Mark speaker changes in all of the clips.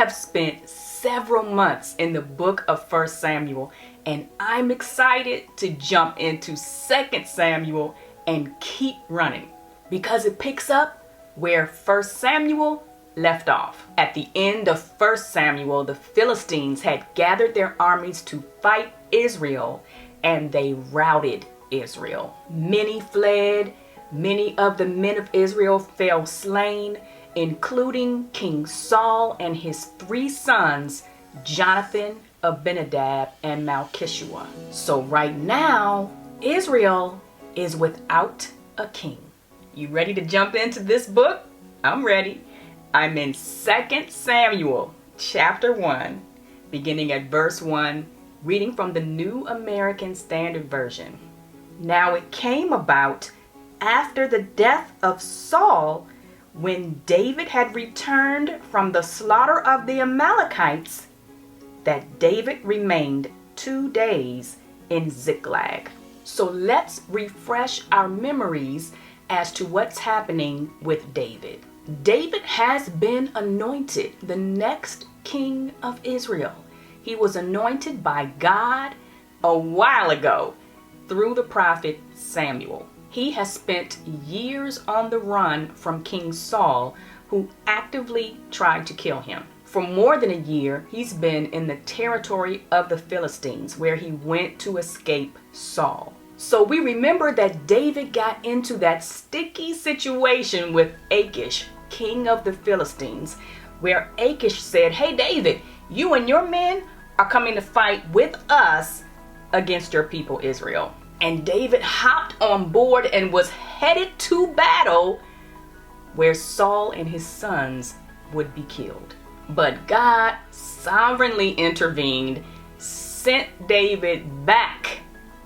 Speaker 1: have spent several months in the book of 1 Samuel, and I'm excited to jump into 2 Samuel and keep running because it picks up where 1 Samuel left off. At the end of 1 Samuel, the Philistines had gathered their armies to fight Israel, and they routed Israel. Many fled. Many of the men of Israel fell slain, including King Saul and his 3 sons, Jonathan, Abinadab, and Malchishua. So right now, Israel is without a king. You ready to jump into this book? I'm ready. I'm in 2 Samuel chapter 1, beginning at verse 1, reading from the New American Standard Version. Now it came about after the death of Saul, when David had returned from the slaughter of the Amalekites, that David remained 2 days in Ziklag. So let's refresh our memories as to what's happening with David. David has been anointed the next king of Israel. He was anointed by God a while ago through the prophet Samuel. He has spent years on the run from King Saul, who actively tried to kill him. For more than a year, he's been in the territory of the Philistines, where he went to escape Saul. So we remember that David got into that sticky situation with Achish, king of the Philistines, where Achish said, "Hey David, you and your men are coming to fight with us against your people Israel." And David hopped on board and was headed to battle where Saul and his sons would be killed. But God sovereignly intervened, sent David back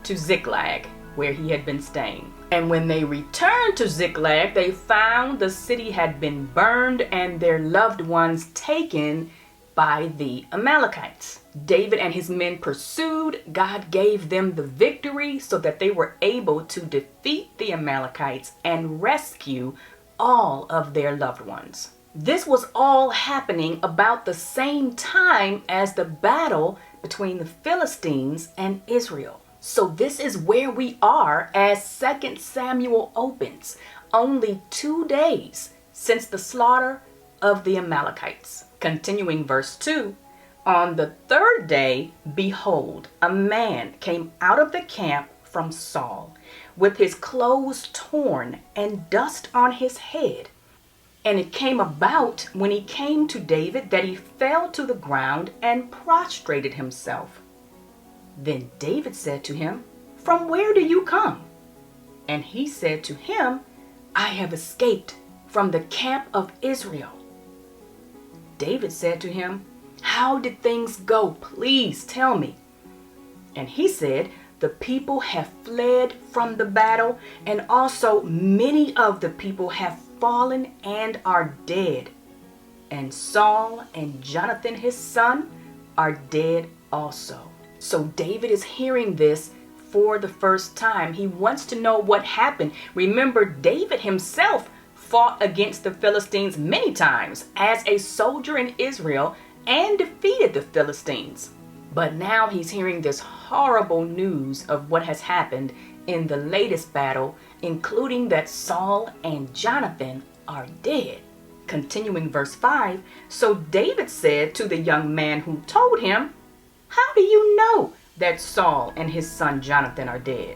Speaker 1: to Ziklag, where he had been staying. And when they returned to Ziklag, they found the city had been burned and their loved ones taken by the Amalekites. David and his men pursued. God gave them the victory so that they were able to defeat the Amalekites and rescue all of their loved ones. This was all happening about the same time as the battle between the Philistines and Israel. So this is where we are as 2 Samuel opens, only 2 days since the slaughter of the Amalekites. Continuing verse 2, on the 3rd day, behold, a man came out of the camp from Saul, with his clothes torn and dust on his head. And it came about when he came to David that he fell to the ground and prostrated himself. Then David said to him, "From where do you come?" And he said to him, "I have escaped from the camp of Israel." David said to him, "How did things go? Please tell me." And he said, "The people have fled from the battle, and also many of the people have fallen and are dead. And Saul and Jonathan his son are dead also." So David is hearing this for the first time. He wants to know what happened. Remember, David himself fought against the Philistines many times as a soldier in Israel and defeated the Philistines. But now he's hearing this horrible news of what has happened in the latest battle, including that Saul and Jonathan are dead. Continuing verse 5, so David said to the young man who told him, "How do you know that Saul and his son Jonathan are dead?"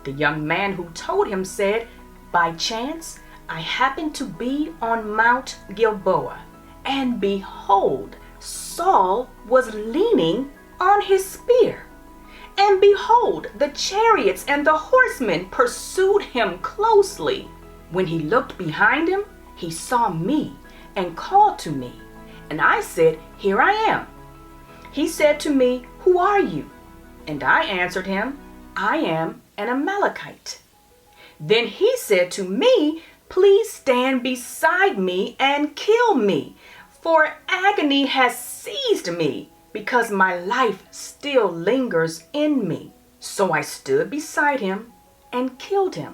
Speaker 1: The young man who told him said, "By chance, I happened to be on Mount Gilboa, and behold, Saul was leaning on his spear. And behold, the chariots and the horsemen pursued him closely. When he looked behind him, he saw me and called to me. And I said, 'Here I am.' He said to me, 'Who are you?' And I answered him, 'I am an Amalekite.' Then he said to me, 'Please stand beside me and kill me, for agony has seized me, because my life still lingers in me.' So I stood beside him and killed him.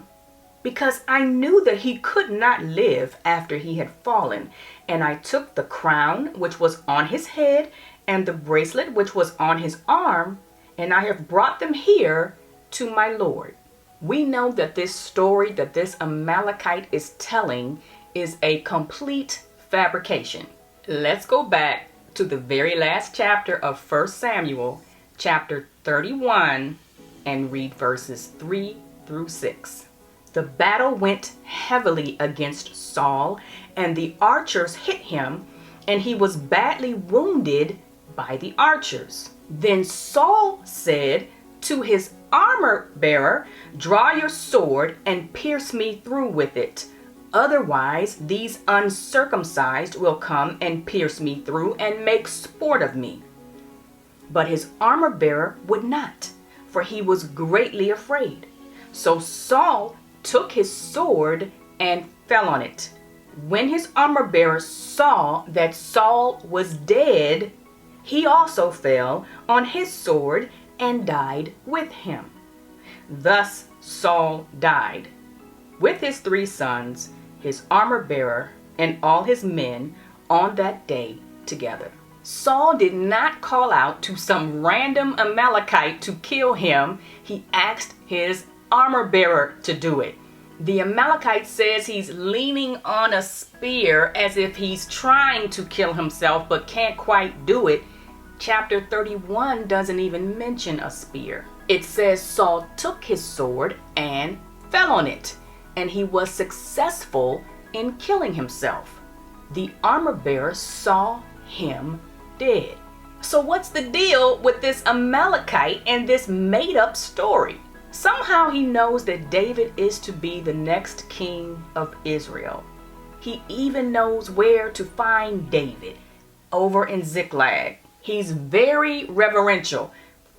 Speaker 1: because I knew that he could not live after he had fallen. And I took the crown which was on his head and the bracelet which was on his arm, and I have brought them here to my Lord." We know that this story that this Amalekite is telling is a complete fabrication. Let's go back to the very last chapter of 1 Samuel, chapter 31, and read verses 3 through 6. "The battle went heavily against Saul, and the archers hit him, and he was badly wounded by the archers. Then Saul said to his armor bearer, 'Draw your sword and pierce me through with it. Otherwise, these uncircumcised will come and pierce me through and make sport of me.' But his armor bearer would not, for he was greatly afraid. So Saul took his sword and fell on it. When his armor bearer saw that Saul was dead, he also fell on his sword and died with him. Thus Saul died, with his 3 sons, his armor bearer, and all his men on that day together." Saul did not call out to some random Amalekite to kill him. He asked his armor bearer to do it. The Amalekite says he's leaning on a spear as if he's trying to kill himself but can't quite do it. Chapter 31 doesn't even mention a spear. It says Saul took his sword and fell on it, and he was successful in killing himself. The armor bearer saw him dead. So what's the deal with this Amalekite and this made-up story? Somehow he knows that David is to be the next king of Israel. He even knows where to find David, over in Ziklag. He's very reverential,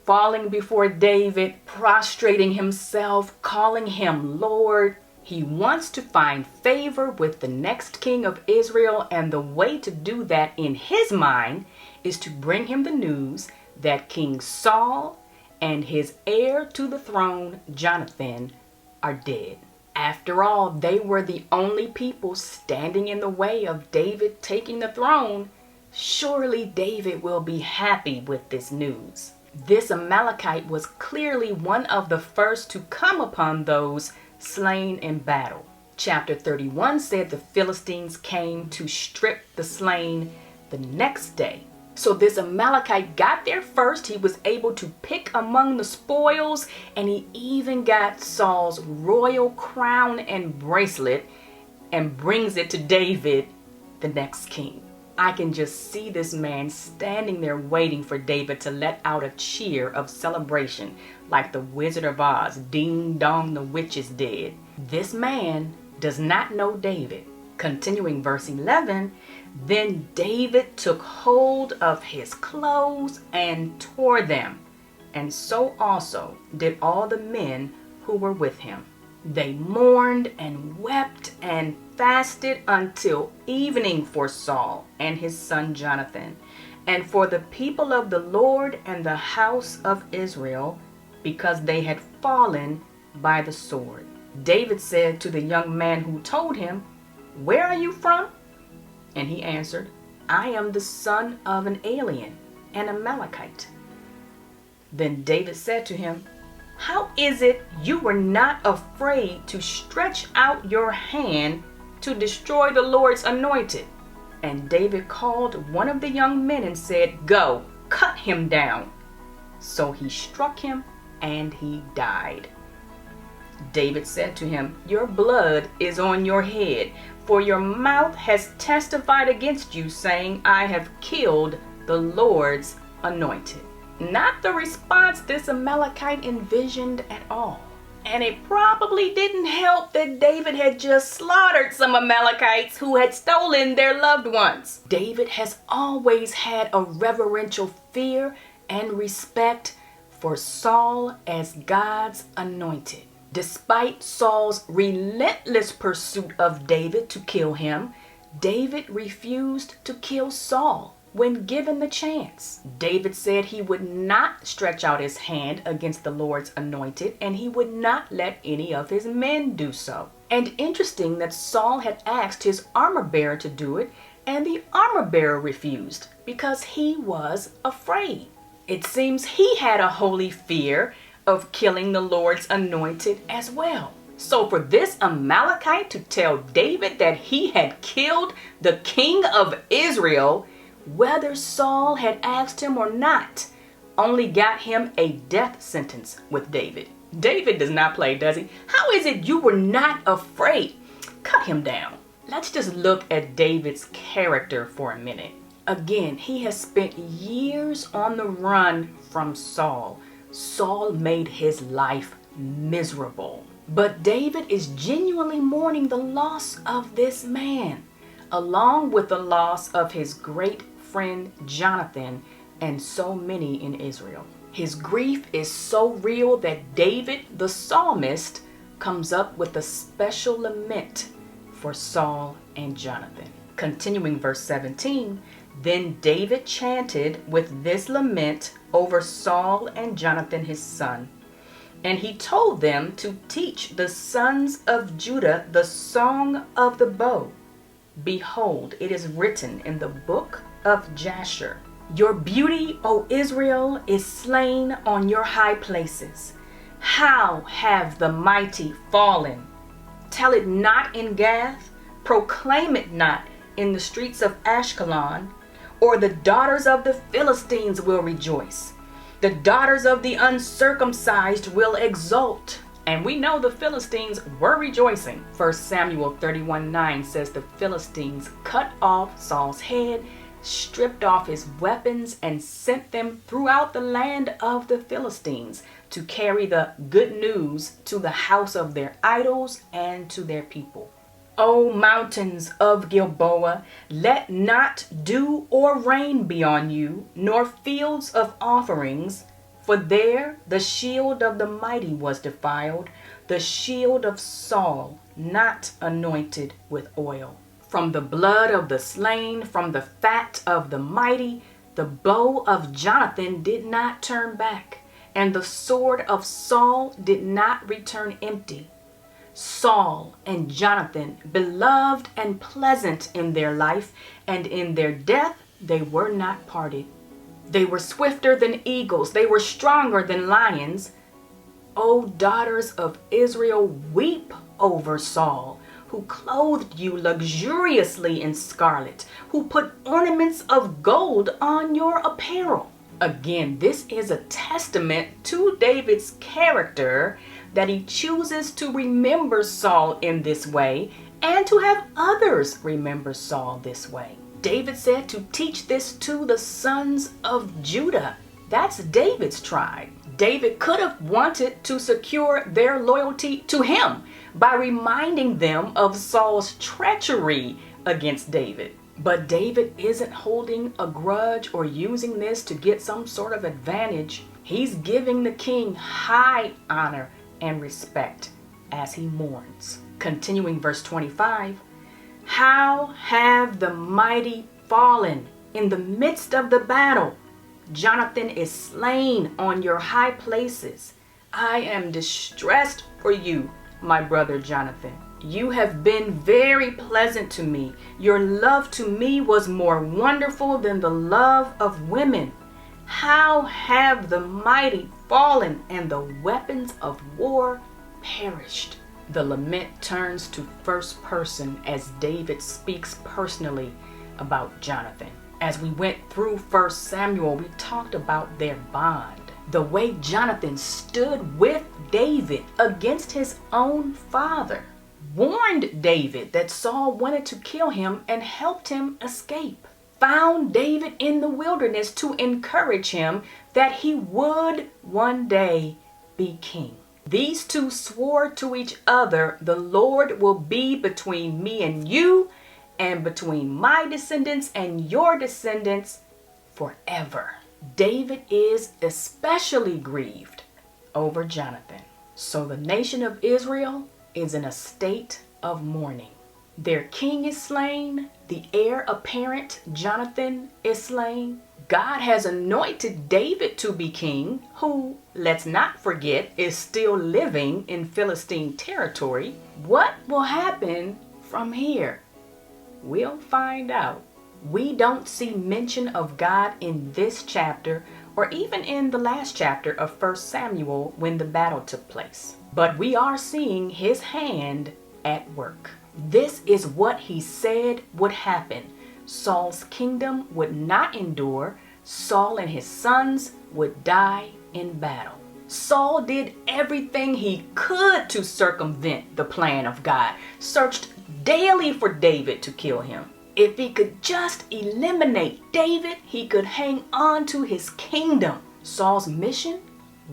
Speaker 1: falling before David, prostrating himself, calling him Lord. He wants to find favor with the next king of Israel, and the way to do that in his mind is to bring him the news that King Saul and his heir to the throne, Jonathan, are dead. After all, they were the only people standing in the way of David taking the throne. Surely David will be happy with this news. This Amalekite was clearly one of the first to come upon those slain in battle. Chapter 31 said the Philistines came to strip the slain the next day. So this Amalekite got there first. He was able to pick among the spoils, and he even got Saul's royal crown and bracelet and brings it to David, the next king. I can just see this man standing there waiting for David to let out a cheer of celebration like the Wizard of Oz, ding dong, the witch is dead. This man does not know David. Continuing verse 11, "Then David took hold of his clothes and tore them, and so also did all the men who were with him. They mourned and wept and fasted until evening for Saul and his son Jonathan, and for the people of the Lord and the house of Israel, because they had fallen by the sword." David said to the young man who told him, "Where are you from?" And he answered, "I am the son of an alien, an Amalekite." Then David said to him, "How is it you were not afraid to stretch out your hand to destroy the Lord's anointed?" And David called one of the young men and said, "Go, cut him down." So he struck him, and he died. David said to him, "Your blood is on your head, for your mouth has testified against you, saying, 'I have killed the Lord's anointed.'" Not the response this Amalekite envisioned at all. And it probably didn't help that David had just slaughtered some Amalekites who had stolen their loved ones. David has always had a reverential fear and respect for Saul as God's anointed. Despite Saul's relentless pursuit of David to kill him, David refused to kill Saul when given the chance. David said he would not stretch out his hand against the Lord's anointed, and he would not let any of his men do so. And interesting that Saul had asked his armor bearer to do it, and the armor bearer refused because he was afraid. It seems he had a holy fear of killing the Lord's anointed as well. So for this Amalekite to tell David that he had killed the king of Israel, whether Saul had asked him or not, only got him a death sentence with David. David does not play, does he? How is it you were not afraid? Cut him down. Let's just look at David's character for a minute. Again, he has spent years on the run from Saul. Saul made his life miserable. But David is genuinely mourning the loss of this man, along with the loss of his great friend Jonathan and so many in Israel. His grief is so real that David, the psalmist, comes up with a special lament for Saul and Jonathan. Continuing verse 17, then David chanted with this lament over Saul and Jonathan his son. And he told them to teach the sons of Judah the song of the bow. Behold, it is written in the book of Jasher. Your beauty, O Israel, is slain on your high places. How have the mighty fallen? Tell it not in Gath, proclaim it not in the streets of Ashkelon, or the daughters of the Philistines will rejoice. The daughters of the uncircumcised will exult. And we know the Philistines were rejoicing. 1 Samuel 31:9 says the Philistines cut off Saul's head, stripped off his weapons, and sent them throughout the land of the Philistines to carry the good news to the house of their idols and to their people. O mountains of Gilboa, let not dew or rain be on you, nor fields of offerings, for there the shield of the mighty was defiled, the shield of Saul, not anointed with oil. From the blood of the slain, from the fat of the mighty, the bow of Jonathan did not turn back, and the sword of Saul did not return empty. Saul and Jonathan, beloved and pleasant in their life, and in their death they were not parted. They were swifter than eagles, they were stronger than lions. O daughters of Israel, weep over Saul, who clothed you luxuriously in scarlet, who put ornaments of gold on your apparel. Again, this is a testament to David's character, that he chooses to remember Saul in this way and to have others remember Saul this way. David said to teach this to the sons of Judah. That's David's tribe. David could have wanted to secure their loyalty to him by reminding them of Saul's treachery against David. But David isn't holding a grudge or using this to get some sort of advantage. He's giving the king high honor and respect as he mourns. Continuing verse 25, how have the mighty fallen in the midst of the battle? Jonathan is slain on your high places. I am distressed for you, my brother Jonathan. You have been very pleasant to me. Your love to me was more wonderful than the love of women. How have the mighty fallen and the weapons of war perished? The lament turns to first person as David speaks personally about Jonathan. As we went through 1 Samuel, we talked about their bond. The way Jonathan stood with David against his own father, warned David that Saul wanted to kill him and helped him escape. Found David in the wilderness to encourage him that he would one day be king. These two swore to each other, the Lord will be between me and you, and between my descendants and your descendants forever. David is especially grieved over Jonathan. So the nation of Israel is in a state of mourning. Their king is slain, the heir apparent Jonathan is slain, God has anointed David to be king, who, let's not forget, is still living in Philistine territory. What will happen from here? We'll find out. We don't see mention of God in this chapter or even in the last chapter of 1 Samuel when the battle took place. But we are seeing his hand at work. This is what he said would happen. Saul's kingdom would not endure. Saul and his sons would die in battle. Saul did everything he could to circumvent the plan of God, searched daily for David to kill him. If he could just eliminate David, he could hang on to his kingdom. Saul's mission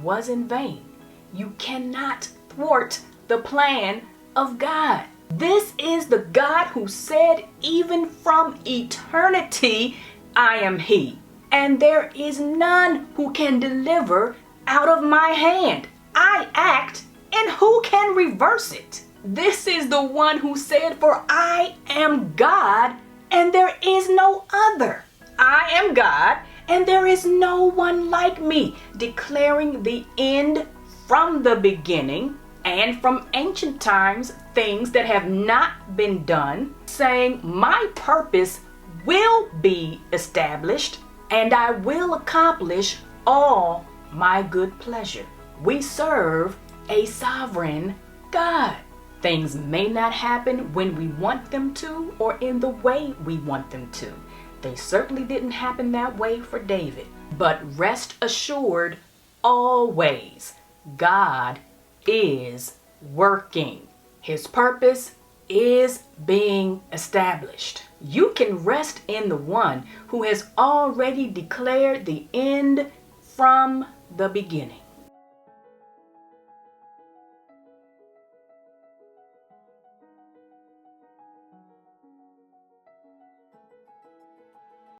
Speaker 1: was in vain. You cannot thwart the plan of God. This is the God who said, even from eternity, I am he, and there is none who can deliver out of my hand. I act, and who can reverse it? This is the one who said, for I am God, and there is no other. I am God, and there is no one like me, declaring the end from the beginning and from ancient times, things that have not been done, saying, my purpose will be established, and I will accomplish all my good pleasure. We serve a sovereign God. Things may not happen when we want them to or in the way we want them to. They certainly didn't happen that way for David. But rest assured, always, God is working. His purpose is being established. You can rest in the one who has already declared the end from the beginning.